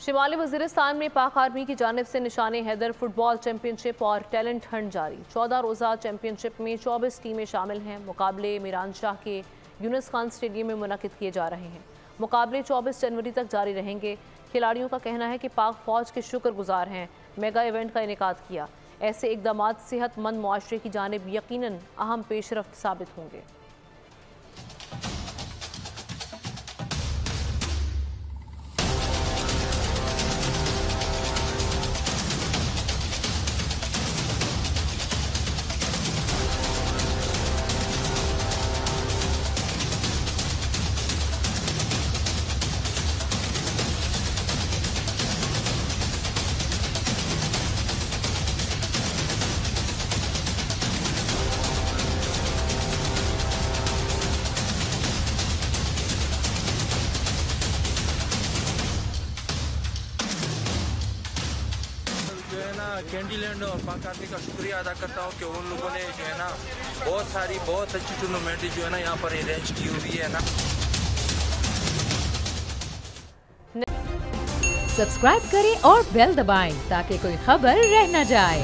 शिमाली वजीरिस्तान में पाक आर्मी की जानिब से निशाने हैदर फुटबॉल चैंपियनशिप और टैलेंट हंट जारी। 14 रोज़ा चैंपियनशिप में 24 टीमें शामिल हैं। मुकाबले मीरान शाह के यूनुस खान स्टेडियम में मुनक़िद किए जा रहे हैं। मुकाबले 24 जनवरी तक जारी रहेंगे। खिलाड़ियों का कहना है कि पाक फ़ौज के शुक्रगुजार हैं मेगा इवेंट का इनेकाद किया। ऐसे इक़दाम सेहतमंद मुआशरे की जानिब यकीनन अहम पेशरफ्त साबित होंगे। कैंडीलैंड और पाक आर्मी का शुक्रिया अदा करता हूँ कि उन लोगों ने जो है ना बहुत अच्छी टूर्नामेंट जो है ना यहाँ पर अरेंज की हुई है ना। सब्सक्राइब करें और बेल दबाएं ताकि कोई खबर रह न जाए।